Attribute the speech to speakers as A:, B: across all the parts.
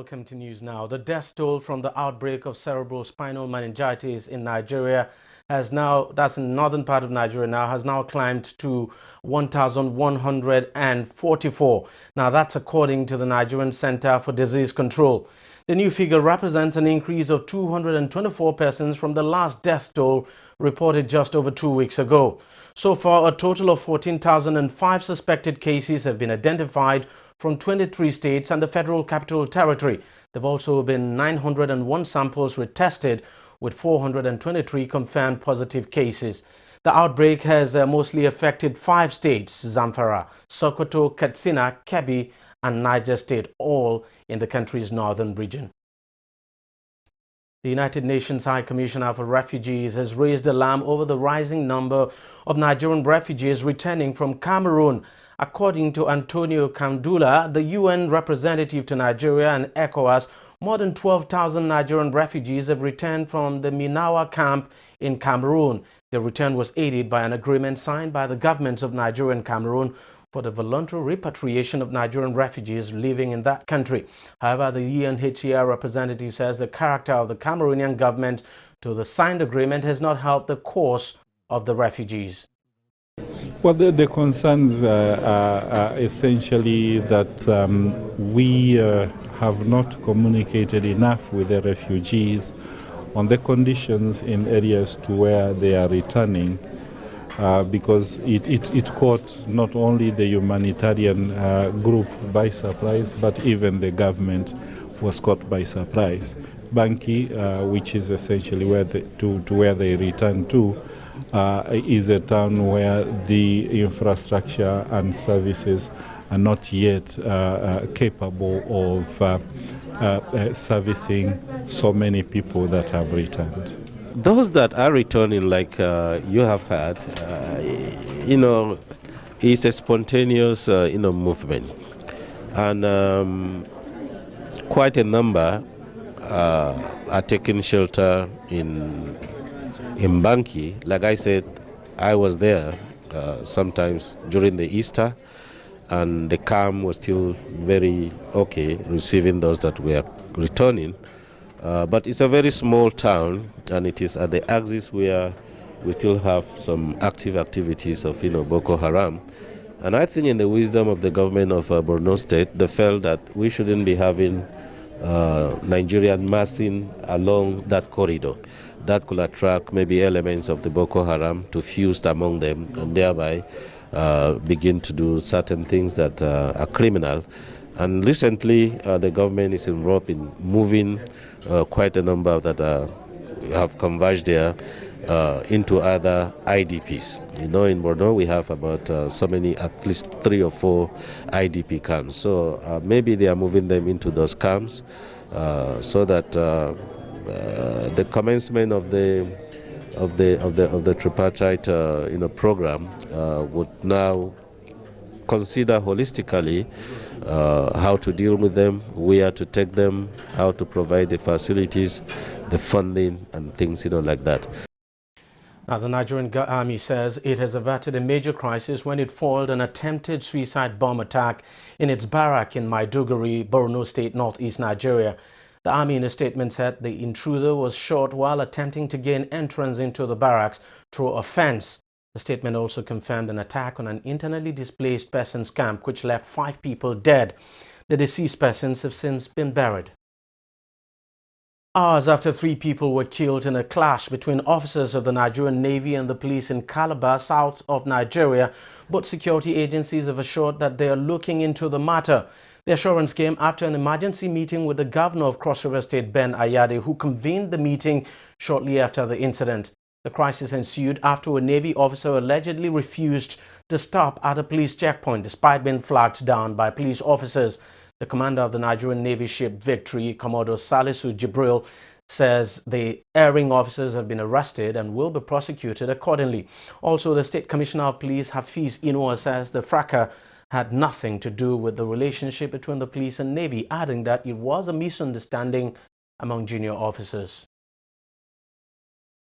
A: welcome to news now. The death toll from the outbreak of cerebral spinal meningitis in Nigeria has now, that's in the northern part of Nigeria now, has now climbed to 1,144. Now that's according to the Nigerian Center for Disease Control. The new figure represents an increase of 224 persons from the last death toll reported just over 2 weeks ago. So far, a total of 14,005 suspected cases have been identified from 23 states and the Federal Capital Territory. There have also been 901 samples retested, with 423 confirmed positive cases. The outbreak has mostly affected 5 states: Zamfara, Sokoto, Katsina, Kebbi, and Niger State, all in the country's northern region. The United Nations High Commissioner for Refugees has raised alarm over the rising number of Nigerian refugees returning from Cameroon. According to Antonio Kandula, the UN representative to Nigeria and ECOWAS, more than 12,000 Nigerian refugees have returned from the Minawa camp in Cameroon. The return was aided by an agreement signed by the governments of Nigeria and Cameroon for the voluntary repatriation of Nigerian refugees living in that country. However, the UNHCR representative says the character of the Cameroonian government to the signed agreement has not helped the cause of the refugees.
B: Well, the concerns are essentially that we have not communicated enough with the refugees on the conditions in areas to where they are returning, because it caught not only the humanitarian group by surprise, but even the government was caught by surprise. Banki, which is essentially where they return to, is a town where the infrastructure and services are not yet capable of servicing so many people that have returned.
C: Those that are returning, like you have had, it's a spontaneous, movement, and quite a number are taking shelter in Banki. Like I said, I was there sometimes during the Easter, and the camp was still very okay receiving those that were returning. But it's a very small town, and it is at the axis where we still have some active activities of Boko Haram. And I think in the wisdom of the government of Borno State, they felt that we shouldn't be having Nigerian massing along that corridor. That could attract maybe elements of the Boko Haram to fuse among them, and thereby begin to do certain things that are criminal. And recently, the government is involved in moving quite a number that have converged there into other IDPs. In Borno, we have about so many, at least 3 or 4 IDP camps. So maybe they are moving them into those camps so that the commencement of the tripartite program would now consider holistically how to deal with them, where to take them, how to provide the facilities, the funding, and things like that.
A: Now, the Nigerian Army says it has averted a major crisis when it foiled an attempted suicide bomb attack in its barrack in Maiduguri, Borno State, northeast Nigeria. The Army in a statement said the intruder was shot while attempting to gain entrance into the barracks through a fence. The statement also confirmed an attack on an internally displaced persons camp which left 5 people dead. The deceased persons have since been buried. Hours after 3 people were killed in a clash between officers of the Nigerian Navy and the police in Calabar, south of Nigeria, both security agencies have assured that they are looking into the matter. The assurance came after an emergency meeting with the governor of Cross River State, Ben Ayade, who convened the meeting shortly after the incident. The crisis ensued after a Navy officer allegedly refused to stop at a police checkpoint despite being flagged down by police officers. The commander of the Nigerian Navy ship Victory, Commodore Salisu Jibril, says the erring officers have been arrested and will be prosecuted accordingly. Also, the State Commissioner of Police, Hafiz Inoa, says the fracas had nothing to do with the relationship between the police and Navy, adding that it was a misunderstanding among junior officers.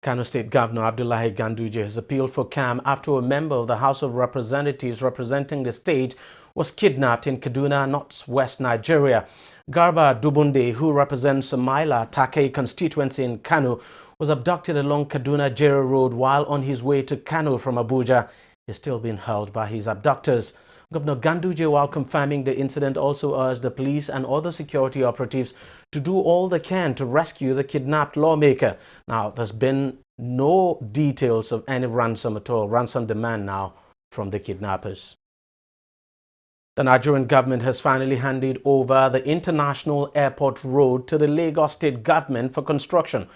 A: Kano State Governor Abdullahi Ganduje has appealed for calm after a member of the House of Representatives representing the state was kidnapped in Kaduna, northwest Nigeria. Garba Dubunde, who represents Maila Take constituency in Kano, was abducted along Kaduna-Jere Road while on his way to Kano from Abuja. He is still being held by his abductors. Governor Ganduje, while confirming the incident, also urged the police and other security operatives to do all they can to rescue the kidnapped lawmaker. Now, there's been no details of any ransom at all, ransom demand now from the kidnappers. The Nigerian government has finally handed over the International Airport Road to the Lagos State government for construction.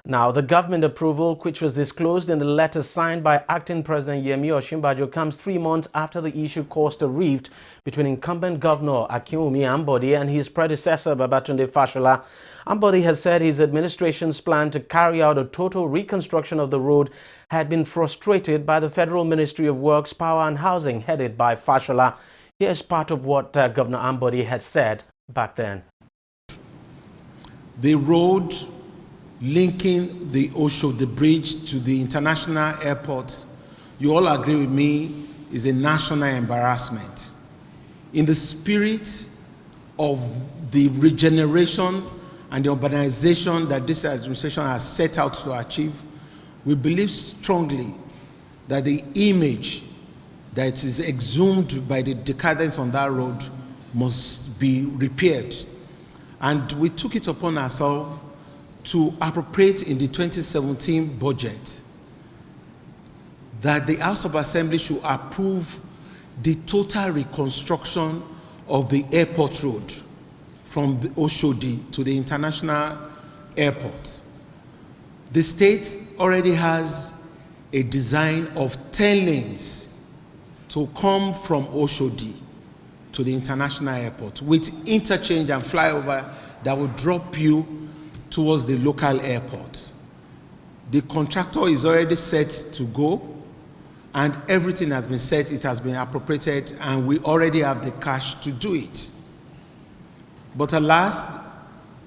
A: Now, the government approval, which was disclosed in the letter signed by Acting President Yemi Osinbajo, comes 3 months after the issue caused a rift between incumbent Governor Akinwumi Ambode and his predecessor Babatunde Fashola. Ambode has said his administration's plan to carry out a total reconstruction of the road had been frustrated by the Federal Ministry of Works, Power and Housing, headed by Fashola. Here's part of what Governor Ambode had said back then.
D: The road linking the the bridge to the international airport, you all agree with me, is a national embarrassment. In the spirit of the regeneration and the urbanization that this administration has set out to achieve, we believe strongly that the image that is exhumed by the decadence on that road must be repaired. And we took it upon ourselves to appropriate in the 2017 budget that the House of Assembly should approve the total reconstruction of the airport road from the Oshodi to the international airport. The state already has a design of 10 lanes to come from Oshodi to the international airport with interchange and flyover that will drop you towards the local airport. The contractor is already set to go and everything has been set, it has been appropriated, and we already have the cash to do it. But alas,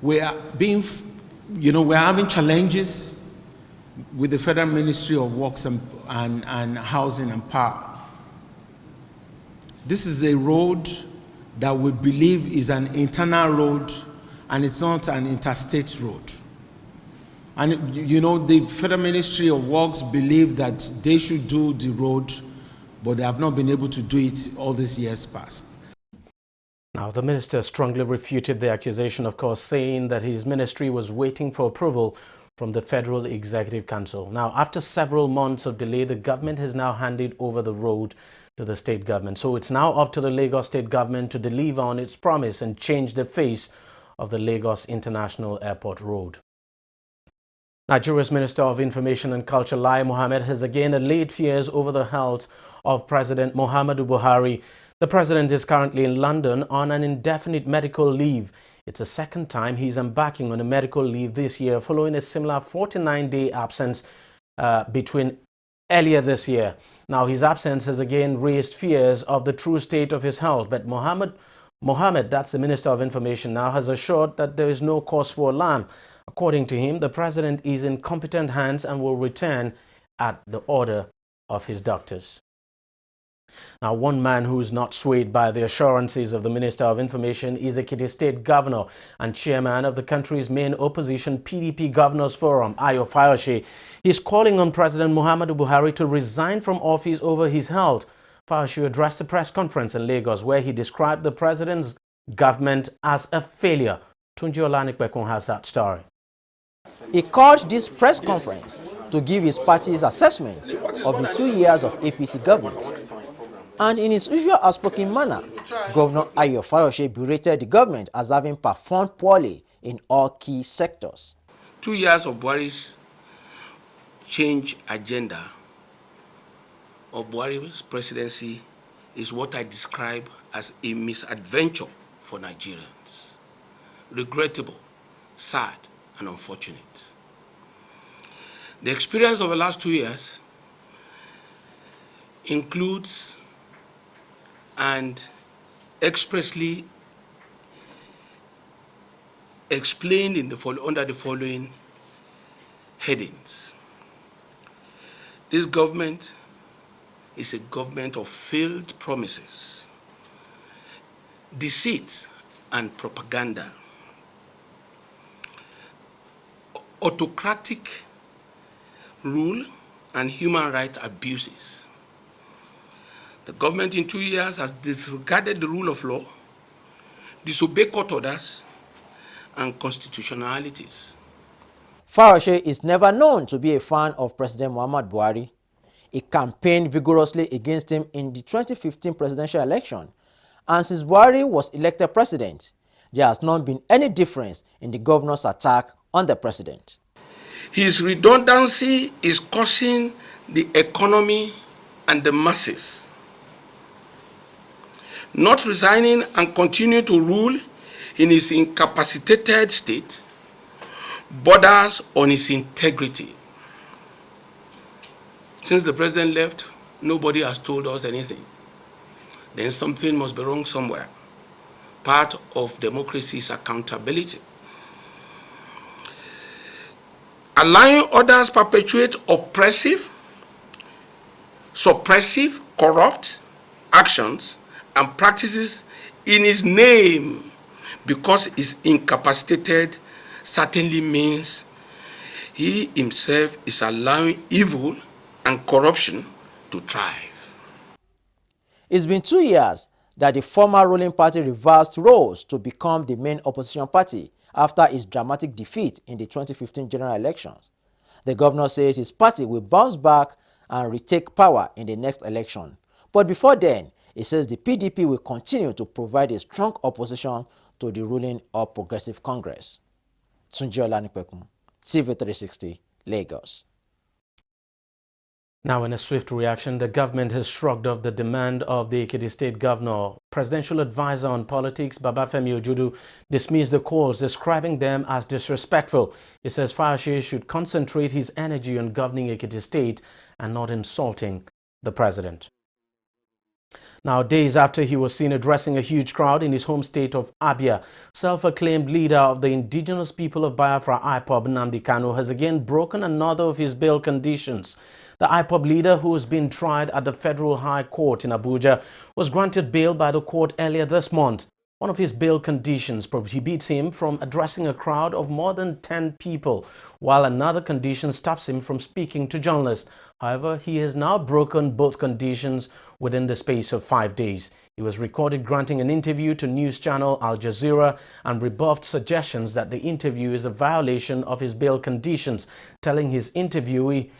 D: we are having challenges with the Federal Ministry of Works and Housing and Power. This is a road that we believe is an internal road and it's not an interstate road. And the Federal Ministry of Works believe that they should do the road, but they have not been able to do it all these years past.
A: Now, the minister strongly refuted the accusation, of course, saying that his ministry was waiting for approval from the Federal Executive Council. Now, after several months of delay, the government has now handed over the road to the state government. So it's now up to the Lagos state government to deliver on its promise and change the face of the Lagos International Airport Road. Nigeria's Minister of Information and Culture, Lai Mohammed, has again allayed fears over the health of President Muhammadu Buhari. The president is currently in London on an indefinite medical leave. It's the second time he's embarking on a medical leave this year, following a similar 49-day absence between earlier this year. Now, his absence has again raised fears of the true state of his health, but Mohammed, that's the Minister of Information now, has assured that there is no cause for alarm. According to him, the president is in competent hands and will return at the order of his doctors. Now, one man who is not swayed by the assurances of the Minister of Information is Ekiti State Governor and Chairman of the country's main opposition PDP Governors Forum, Ayo Fayose. He is calling on President Muhammadu Buhari to resign from office over his health. Fayose addressed a press conference in Lagos where he described the president's government as a failure. Tunji Olanikbekun has that story.
E: He called this press conference to give his party's assessment of the 2 years of APC government. And in his usual outspoken manner, Governor Ayo Fayose berated the government as having performed poorly in all key sectors.
F: 2 years of Buhari's change agenda of Buhari's presidency is what I describe as a misadventure for Nigerians. Regrettable, sad, and unfortunate. The experience of the last 2 years includes and expressly explained under the following headings. This government is a government of failed promises, deceit, and propaganda. Autocratic rule and human rights abuses. The government in 2 years has disregarded the rule of law, disobeyed court orders, and constitutionalities.
E: Fayose is never known to be a fan of President Muhammad Buhari. He campaigned vigorously against him in the 2015 presidential election, and since Buhari was elected president, there has not been any difference in the governor's attack on the president.
F: His redundancy is causing the economy and the masses. Not resigning and continuing to rule in his incapacitated state borders on his integrity. Since the president left, nobody has told us anything. Then something must be wrong somewhere. Part of democracy is accountability. Allowing others perpetuate oppressive, suppressive, corrupt actions and practices in his name because he's incapacitated certainly means he himself is allowing evil and corruption to thrive.
E: It's been 2 years that the former ruling party reversed roles to become the main opposition party after its dramatic defeat in the 2015 general elections. The governor says his party will bounce back and retake power in the next election. But before then, he says the PDP will continue to provide a strong opposition to the ruling All Progressive Congress. Tunji Olanipekun, TV360, Lagos.
A: Now, in a swift reaction, the government has shrugged off the demand of the Ekiti State Governor. Presidential advisor on politics, Babafemi Ojudu, dismissed the calls, describing them as disrespectful. He says Fayose should concentrate his energy on governing Ekiti State and not insulting the president. Now, days after he was seen addressing a huge crowd in his home state of Abia, self-acclaimed leader of the indigenous people of Biafra, IPOB, Nnamdi Kanu, has again broken another of his bail conditions. The IPOB leader, who has been tried at the Federal High Court in Abuja, was granted bail by the court earlier this month. One of his bail conditions prohibits him from addressing a crowd of more than 10 people, while another condition stops him from speaking to journalists. However, he has now broken both conditions within the space of 5 days. He was recorded granting an interview to news channel Al Jazeera and rebuffed suggestions that the interview is a violation of his bail conditions, telling his interviewee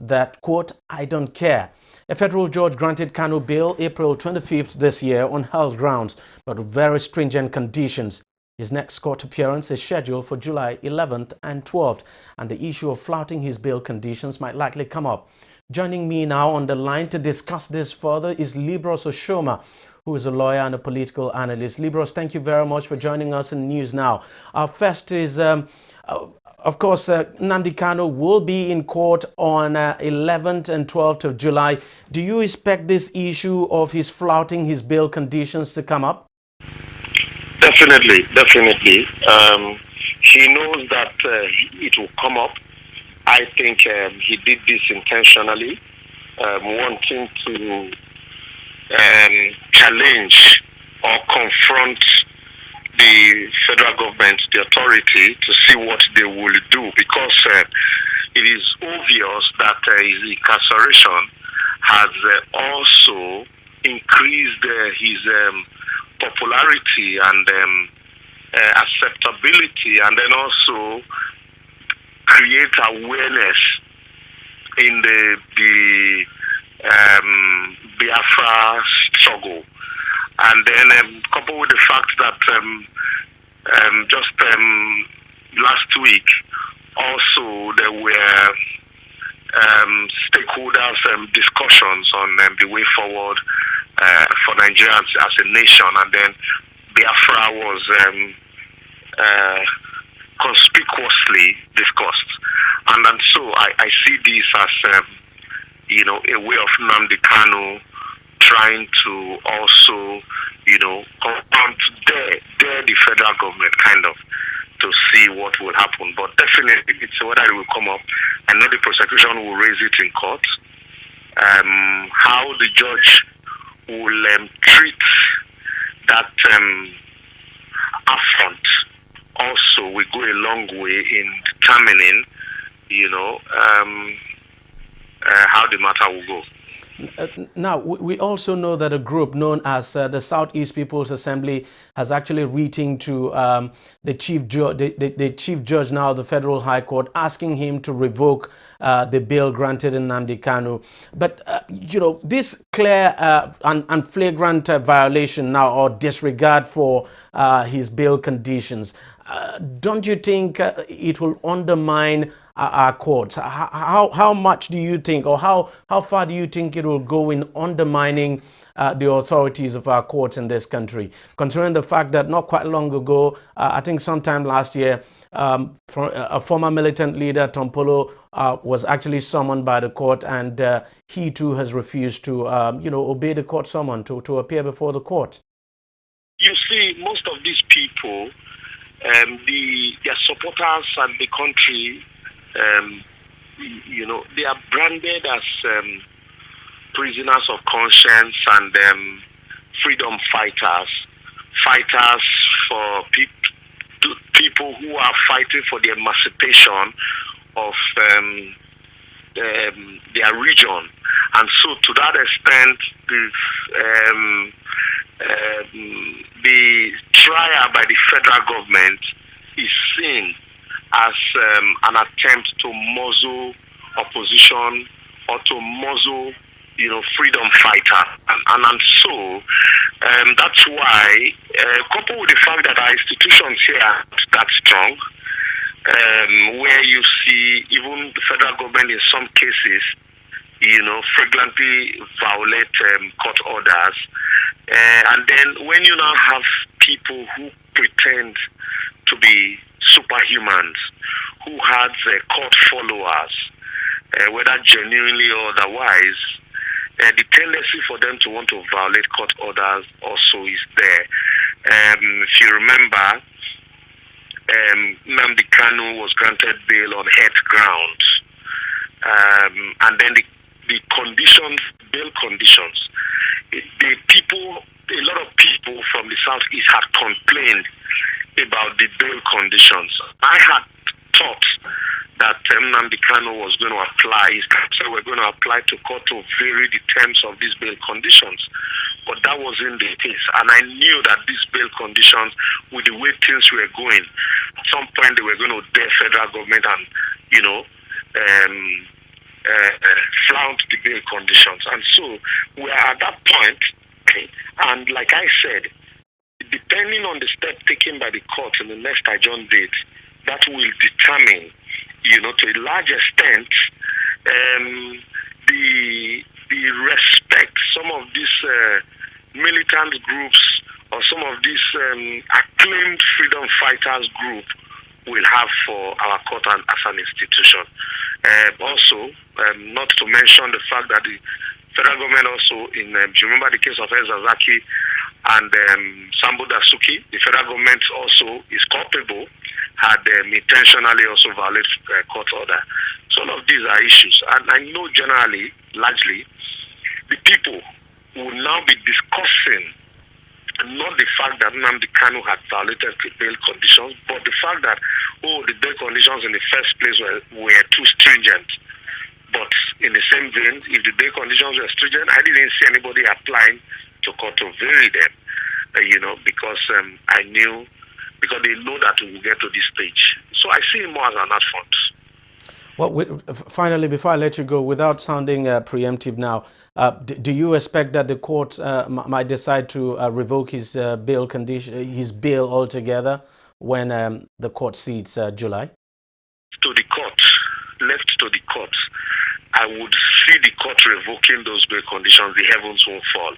A: that, quote, "I don't care." A federal judge granted Kanu bail April 25th this year on health grounds, but with very stringent conditions. His next court appearance is scheduled for July 11th and 12th, and the issue of flouting his bail conditions might likely come up. Joining me now on the line to discuss this further is Libros Oshoma, who is a lawyer and a political analyst. Libros, thank you very much for joining us in News Now. Our first is, of course, Nnamdi Kanu will be in court on 11th and 12th of July. Do you expect this issue of his flouting his bail conditions to come up?
G: Definitely. He knows that it will come up. I think he did this intentionally, wanting to challenge or confront the federal government, the authority, to see what they will do, because it is obvious that his incarceration has also increased his popularity and acceptability, and then also create awareness in the Biafra struggle. And then coupled with the fact that just last week also there were stakeholders discussions on the way forward for Nigerians as a nation, and then Biafra was conspicuously discussed. And so I see this as a way of Nnamdi Kanu trying to also, come to dare the federal government kind of to see what will happen. But definitely it's whether it will come up. I know the prosecution will raise it in court. How the judge will treat that affront also will go a long way in determining, how the matter will go.
A: Now, we also know that a group known as the Southeast People's Assembly has actually written to the chief judge now of the Federal High Court, asking him to revoke the bail granted in Nnamdi Kanu. But, this clear and flagrant violation now, or disregard for his bail conditions, don't you think it will undermine our courts? How much do you think, or how far do you think it will go in undermining the authorities of our courts in this country, considering the fact that not quite long ago, I think sometime last year, a former militant leader, Tompolo, was actually summoned by the court, and he too has refused to, obey the court summon to appear before the court?
G: You see, most of these people, their supporters and the country, they are branded as prisoners of conscience and freedom fighters for people who are fighting for the emancipation of their region. And so, to that extent, the trial by the federal government is seen as an attempt to muzzle opposition or to muzzle, freedom fighters. And so that's why, coupled with the fact that our institutions here are that strong, where you see even the federal government in some cases, flagrantly violate court orders. And then when you now have people who pretend to be superhumans, who had court followers, whether genuinely or otherwise, the tendency for them to want to violate court orders also is there. If you remember, Nnamdi Kanu was granted bail on health grounds, and then the conditions, bail conditions, a lot of people from the Southeast had complained about the bail conditions. I had thought that Nnamdi Kanu was going to apply, his counsel were going to apply to court to vary the terms of these bail conditions. But that wasn't the case. And I knew that these bail conditions, with the way things were going, at some point they were going to dare federal government and, flout the bail conditions. And so we are at that point, and like I said, depending on the step taken by the court in the next adjourned date, that will determine, to a large extent, the respect some of these militant groups or some of these acclaimed freedom fighters group will have for our court as an institution. Also, not to mention the fact that the federal government also, do you remember the case of Ezazaki and Sambo Dasuki? The federal government also is culpable, had intentionally also violated court order. So all of these are issues. And I know generally, largely, the people will now be discussing not the fact that Nnamdi Kanu had violated the bail conditions, but the fact that, the bail conditions in the first place were too stringent. But in the same vein, if the bail conditions were stringent, I didn't see anybody applying to court to vary them, because because they know that we will get to this stage. So I see it more as an affront.
A: Well, finally, before I let you go, without sounding preemptive now, do you expect that the court might decide to revoke his bail altogether when the court seats July?
G: Left to the court, I would see the court revoking those bail conditions, the heavens won't fall.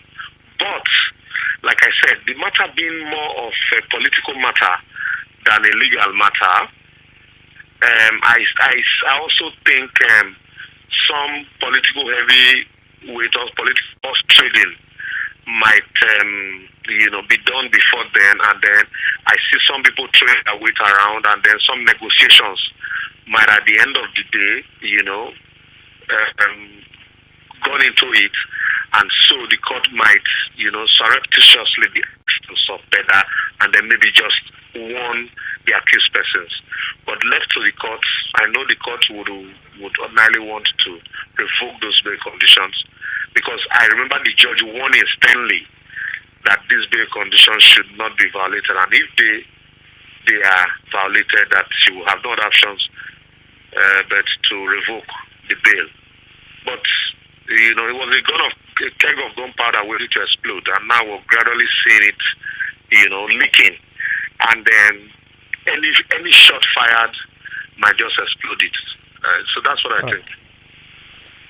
G: But, like I said, the matter being more of a political matter than a legal matter, I also think some political heavyweights, political trading might, be done before then, and then I see some people throwing their weight around, and then some negotiations might, at the end of the day, gone into it, and so the court might, surreptitiously be asked to sub better, and then maybe just warn the accused persons. But left to the courts, I know the courts would ordinarily want to revoke those bail conditions, because I remember the judge warning sternly that these bail conditions should not be violated, and if they are violated, that she will have no other options but to revoke the bail. But it was a keg of gunpowder ready to explode, and now we're gradually seeing it, leaking, and then any shot fired might just explode it. So that's what I think.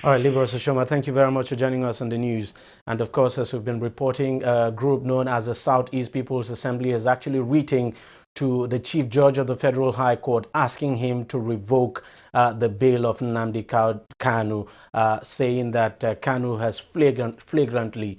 A: All right, Liberus Oshoma, thank you very much for joining us on the news. And of course, as we've been reporting, a group known as the Southeast People's Assembly is actually writing to the Chief Judge of the Federal High Court, asking him to revoke the bail of Nnamdi Kanu, saying that Kanu has flagrantly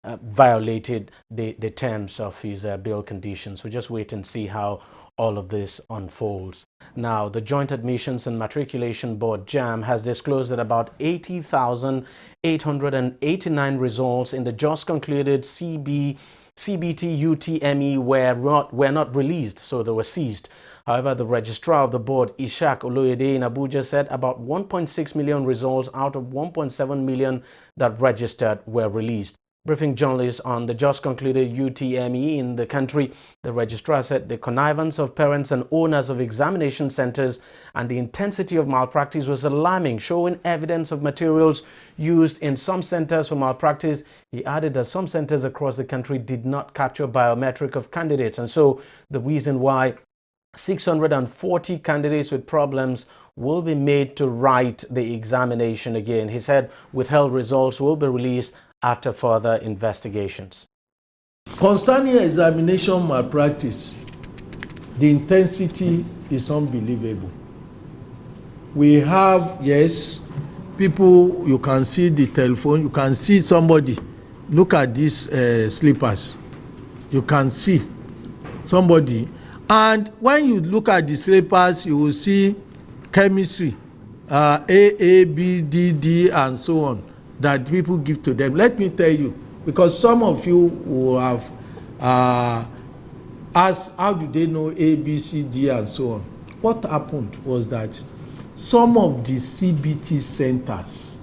A: violated the terms of his bail conditions. We'll just wait and see how all of this unfolds. Now, the Joint Admissions and Matriculation Board, JAM, has disclosed that about 80,889 results in the just concluded CBT UTME were not released, so they were seized. However, the registrar of the board, Ishaq Oloyede in Abuja, said about 1.6 million results out of 1.7 million that registered were released. Briefing journalists on the just concluded UTME in the country, the registrar said the connivance of parents and owners of examination centers and the intensity of malpractice was alarming, showing evidence of materials used in some centers for malpractice. He added that some centers across the country did not capture biometric of candidates, and so the reason why 640 candidates with problems will be made to write the examination again. He said withheld results will be released after further investigations.
H: Concerning examination malpractice, the intensity is unbelievable. We have, yes, people, you can see the telephone, you can see somebody, look at these slippers, you can see somebody, and when you look at the slippers, you will see chemistry, A, B, D, and so on, that people give to them. Let me tell you, because some of you will have asked, how do they know A, B, C, D, and so on? What happened was that some of the CBT centers,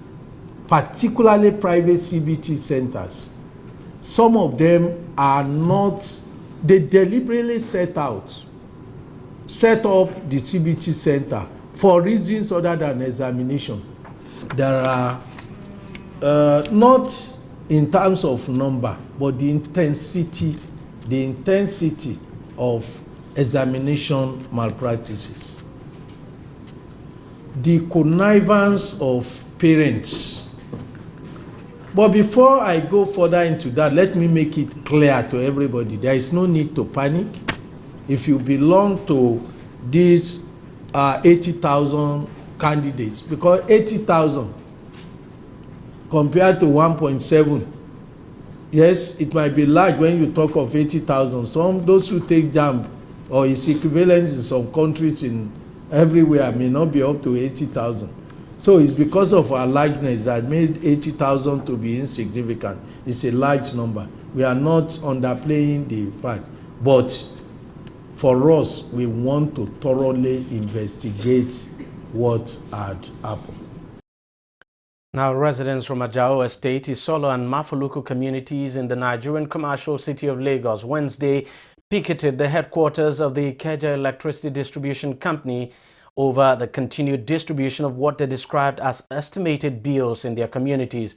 H: particularly private CBT centers, some of them are not, they deliberately set up the CBT center for reasons other than examination. There are not in terms of number, but the intensity of examination malpractices, the connivance of parents. But before I go further into that, let me make it clear to everybody, there is no need to panic. If you belong to these 80,000 candidates, because 80,000 compared to 1.7, yes, it might be large when you talk of 80,000. Some, those who take JAMB or its equivalent in some countries in everywhere may not be up to 80,000. So it's because of our largeness that made 80,000 to be insignificant. It's a large number. We are not underplaying the fact, but for us, we want to thoroughly investigate what had happened.
A: Now, residents from Ajao Estate, Isolo and Mafuluku communities in the Nigerian commercial city of Lagos Wednesday picketed the headquarters of the Ikeja Electricity Distribution Company over the continued distribution of what they described as estimated bills in their communities.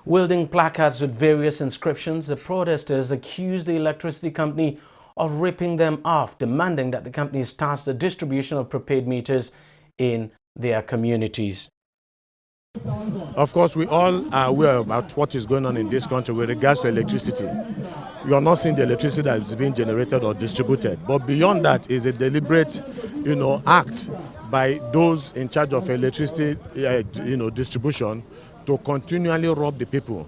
A: Wielding placards with various inscriptions, the protesters accused the electricity company of ripping them off, demanding that the company starts the distribution of prepaid meters in their communities.
I: Of course, we all are aware about what is going on in this country with regards to electricity. You are not seeing the electricity that is being generated or distributed. But beyond that is a deliberate, act by those in charge of electricity, distribution to continually rob the people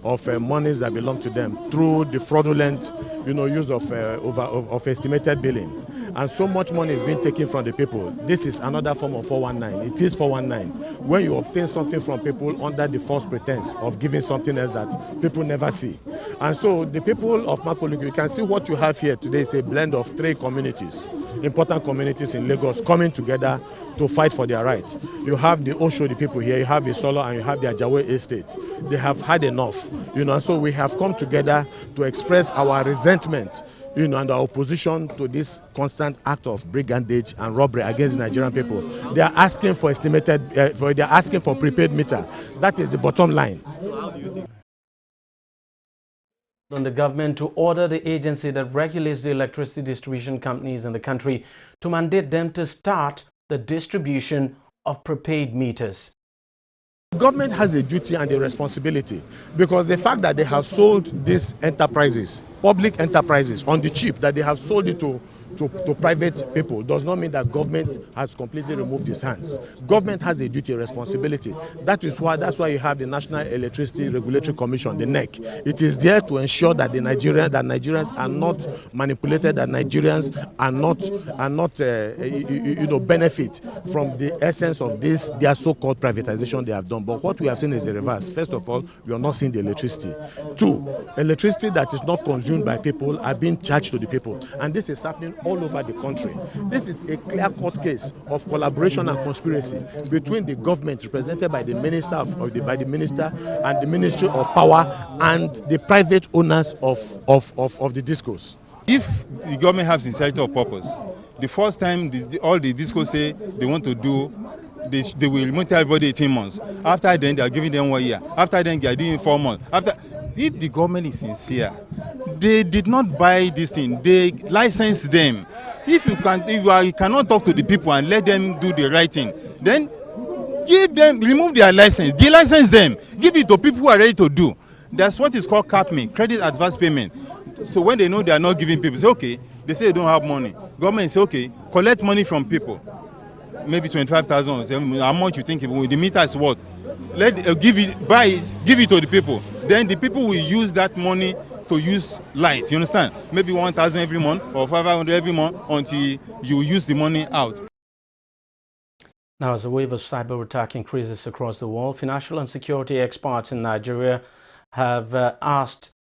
I: of monies that belong to them through the fraudulent, use of estimated billing. And so much money is being taken from the people. This is another form of 419. It is 419. When you obtain something from people under the false pretense of giving something else that people never see. And so the people of Makoliko, you can see what you have here today is a blend of 3 communities, important communities in Lagos coming together to fight for their rights. You have the Oshodi people here, you have the Solo, and you have the Ajawe estate. They have had enough, and so we have come together to express our resentment, and our opposition to this constant act of brigandage and robbery against the Nigerian people. They are asking for they are asking for prepaid meter. That is the bottom line.
A: On the government to order the agency that regulates the electricity distribution companies in the country to mandate them to start the distribution of prepaid meters.
I: The government has a duty and a responsibility, because the fact that they have sold these enterprises, public enterprises, on the cheap, that they have sold it to private people, does not mean that government has completely removed its hands. Government has a duty, a responsibility. That's why you have the National Electricity Regulatory Commission, the NEC. It is there to ensure that Nigerians are not manipulated, that Nigerians are not benefit from the essence of their so-called privatization they have done. But what we have seen is the reverse. First of all, we are not seeing the electricity. 2, electricity that is not consumed by people are being charged to the people, and this is happening all over the country. This is a clear-cut case of collaboration and conspiracy between the government, represented by the minister and the Ministry of Power, and the private owners of the discos.
J: If the government has sincerity of purpose, the first time all the discos say they want to do, they will monitor everybody 18 months. After then, they are giving them 1 year. After then, they are doing 4 months. If the government is sincere, they did not buy this thing. They license them. If you cannot talk to the people and let them do the right thing, then remove their license. De-license them. Give it to people who are ready to do. That's what is called CAPME, credit advance payment. So when they know they are not giving people, say okay, they say they don't have money. Government say okay, collect money from people. Maybe 25,000. How much you think the meter is worth? Give it to the people. Then the people will use that money to use light. You understand? Maybe 1,000 every month or 500 every month until you use the money out.
A: Now, as the wave of cyber attack increases across the world, financial and security experts in Nigeria have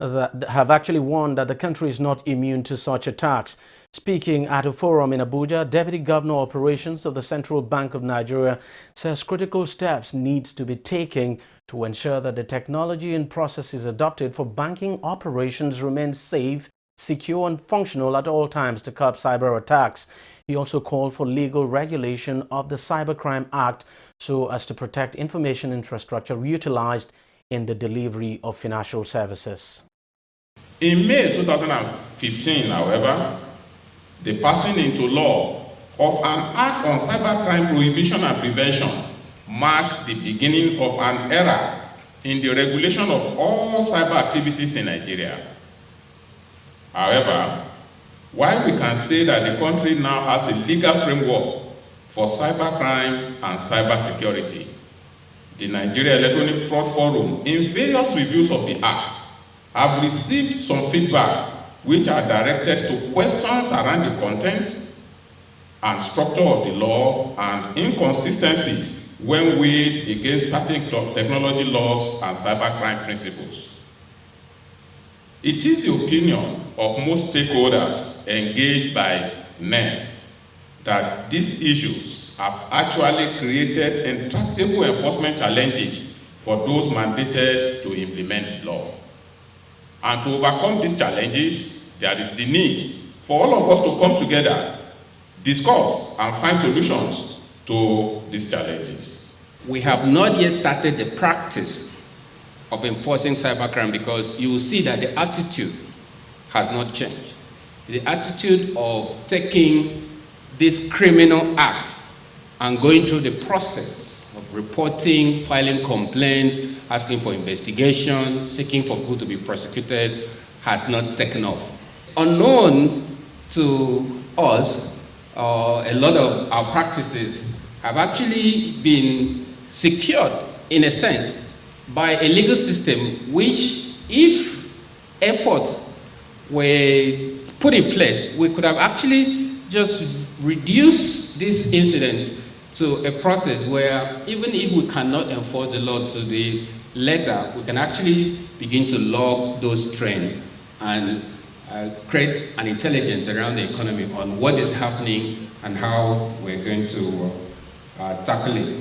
A: actually warned that the country is not immune to such attacks. Speaking at a forum in Abuja, Deputy Governor Operations of the Central Bank of Nigeria says critical steps need to be taken to ensure that the technology and processes adopted for banking operations remain safe, secure and functional at all times to curb cyber attacks. He also called for legal regulation of the Cybercrime Act so as to protect information infrastructure utilized in the delivery of financial services.
K: In May 2015, however, the passing into law of an Act on Cybercrime Prohibition and Prevention marked the beginning of an era in the regulation of all cyber activities in Nigeria. However, while we can say that the country now has a legal framework for cybercrime and cybersecurity, the Nigeria Electronic Fraud Forum, in various reviews of the Act, have received some feedback which are directed to questions around the content and structure of the law and inconsistencies when weighed against certain technology laws and cybercrime principles. It is the opinion of most stakeholders engaged by NEF that these issues have actually created intractable enforcement challenges for those mandated to implement the law. And to overcome these challenges, there is the need for all of us to come together, discuss, and find solutions to these challenges.
L: We have not yet started the practice of enforcing cybercrime because you will see that the attitude has not changed. The attitude of taking this criminal act and going through the process of reporting, filing complaints, asking for investigation, seeking for people to be prosecuted has not taken off. Unknown to us, a lot of our practices have actually been secured in a sense by a legal system which, if efforts were put in place, we could have actually just reduced this incident to a process where even if we cannot enforce the law to the letter, we can actually begin to log those trends and create an intelligence around the economy on what is happening and how we're going to tackle it.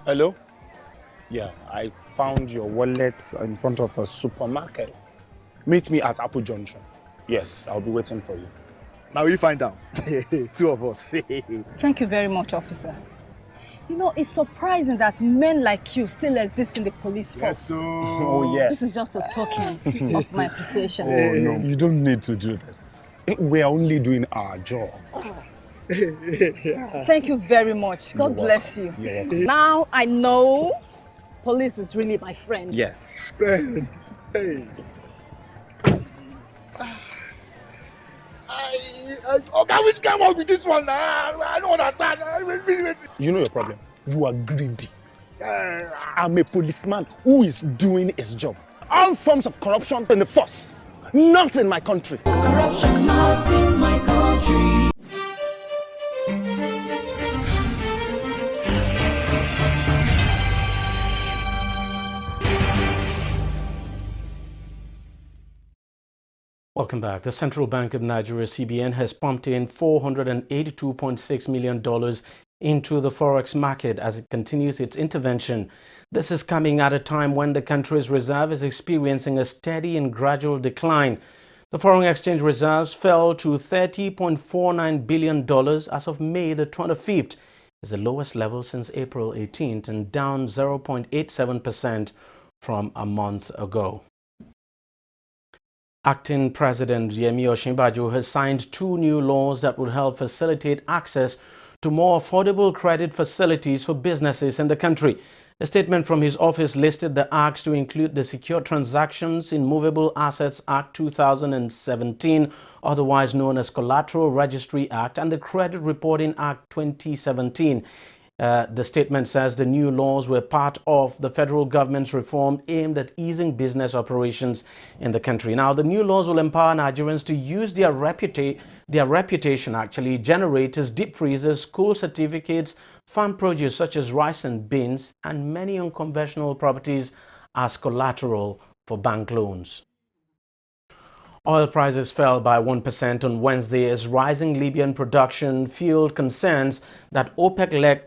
M: Hello? Yeah, I found your wallet in front of a supermarket. Meet me at Apple Junction. Yes, I'll be waiting for you.
N: Now we find out. Two of us.
O: Thank you very much, officer. You know, it's surprising that men like you still exist in the police force.
N: Yes, so...
M: Oh, yes.
O: This is just a token of my appreciation.
M: Oh, no, you don't need to do this. We're only doing our job.
O: Thank you very much. God bless you.
M: You're welcome.
O: Now I know police is really my friend.
M: Yes.
N: Friend. Hey. Okay, which came up with this one? I don't understand.
M: You know your problem. You are greedy. I'm a policeman who is doing his job. All forms of corruption in the force. Not in my country.
P: Corruption not in my country.
A: Welcome back. The Central Bank of Nigeria, CBN, has pumped in $482.6 million into the forex market as it continues its intervention. This is coming at a time when the country's reserve is experiencing a steady and gradual decline. The foreign exchange reserves fell to $30.49 billion as of May the 25th. It's the lowest level since April 18th and down 0.87% from a month ago. Acting President Yemi Osinbajo has signed 2 new laws that would help facilitate access to more affordable credit facilities for businesses in the country. A statement from his office listed the acts to include the Secure Transactions in Movable Assets Act 2017, otherwise known as Collateral Registry Act, and the Credit Reporting Act 2017. The statement says the new laws were part of the federal government's reform aimed at easing business operations in the country. Now, the new laws will empower Nigerians to use their reputation, generators, deep freezers, school certificates, farm produce such as rice and beans, and many unconventional properties as collateral for bank loans. Oil prices fell by 1% on Wednesday as rising Libyan production fueled concerns that OPEC-led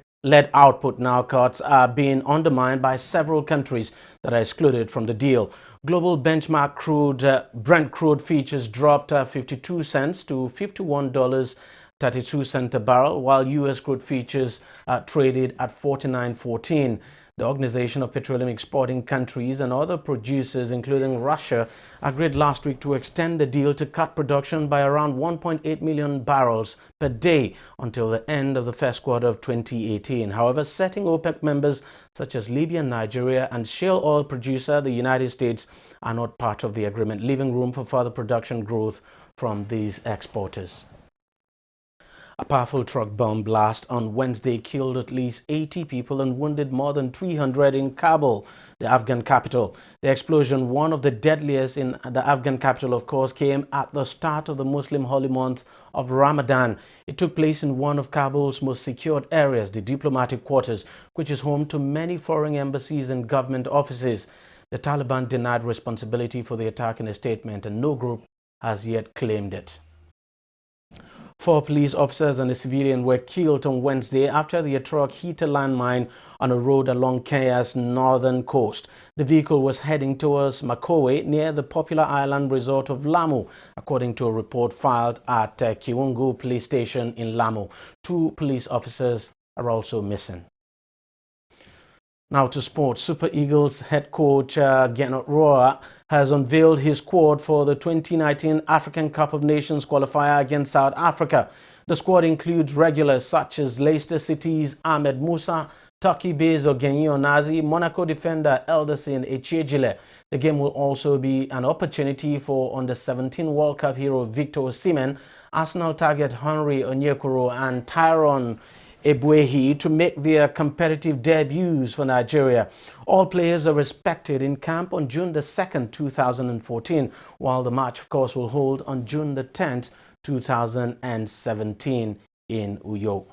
A: output now cuts are being undermined by several countries that are excluded from the deal. Global benchmark Brent crude futures dropped 52 cents to $51.32 a barrel, while U.S. crude futures traded at $49.14. The Organization of Petroleum Exporting Countries and other producers, including Russia, agreed last week to extend the deal to cut production by around 1.8 million barrels per day until the end of the first quarter of 2018. However, setting OPEC members such as Libya, Nigeria, and shale oil producer the United States are not part of the agreement, leaving room for further production growth from these exporters. A powerful truck bomb blast on Wednesday killed at least 80 people and wounded more than 300 in Kabul, the Afghan capital. The explosion, one of the deadliest in the Afghan capital, of course, came at the start of the Muslim holy month of Ramadan. It took place in one of Kabul's most secured areas, the diplomatic quarters, which is home to many foreign embassies and government offices. The Taliban denied responsibility for the attack in a statement, and no group has yet claimed it. 4 police officers and a civilian were killed on Wednesday after the truck hit a landmine on a road along Kenya's northern coast. The vehicle was heading towards Makowe near the popular island resort of Lamu, according to a report filed at Kiwungu police station in Lamu. 2 police officers are also missing. Now to sports. Super Eagles head coach Gernot Rohr has unveiled his squad for the 2019 African Cup of Nations qualifier against South Africa. The squad includes regulars such as Leicester City's Ahmed Musa, Turkey-based Ogenyi Onazi, Monaco defender Elderson Echejile. The game will also be an opportunity for Under-17 World Cup hero Victor Osimhen, Arsenal target Henry Onyekuru and Tyrone Ebuehi to make their competitive debuts for Nigeria. All players are respected in camp on June the 2nd, 2014, while the match, of course, will hold on June the 10th, 2017 in Uyo.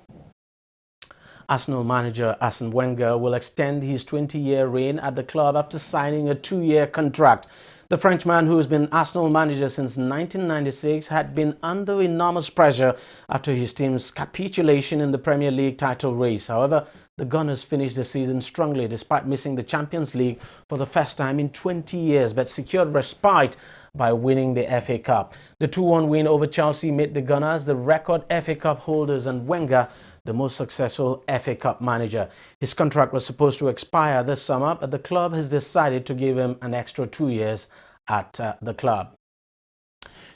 A: Arsenal manager Arsene Wenger will extend his 20-year reign at the club after signing a 2-year contract. The Frenchman, who has been Arsenal manager since 1996, had been under enormous pressure after his team's capitulation in the Premier League title race. However, the Gunners finished the season strongly despite missing the Champions League for the first time in 20 years, but secured respite by winning the FA Cup. The 2-1 win over Chelsea made the Gunners the record FA Cup holders and Wenger the most successful FA Cup manager. His contract was supposed to expire this summer, but the club has decided to give him an extra 2 years at the club.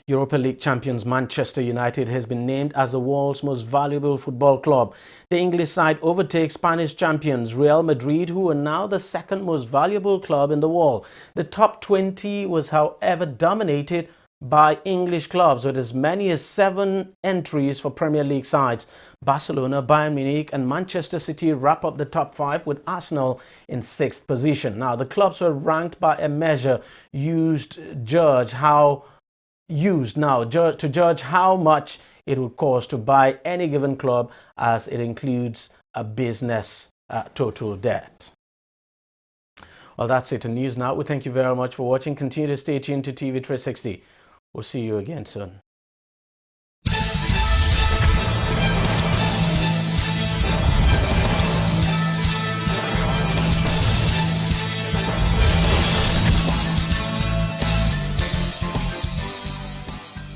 A: Europa League champions Manchester United has been named as the world's most valuable football club. The English side overtakes Spanish champions Real Madrid, who are now the second most valuable club in the world. The top 20 was, however, dominated by English clubs with as many as 7 entries for Premier League sides. Barcelona, Bayern Munich and Manchester City wrap up the top 5 with Arsenal in 6th position. Now, the clubs were ranked by a measure used to judge how much it would cost to buy any given club, as it includes a business total debt. Well, that's it in news now. We thank you very much for watching. Continue to stay tuned to TV360. We'll see you again soon.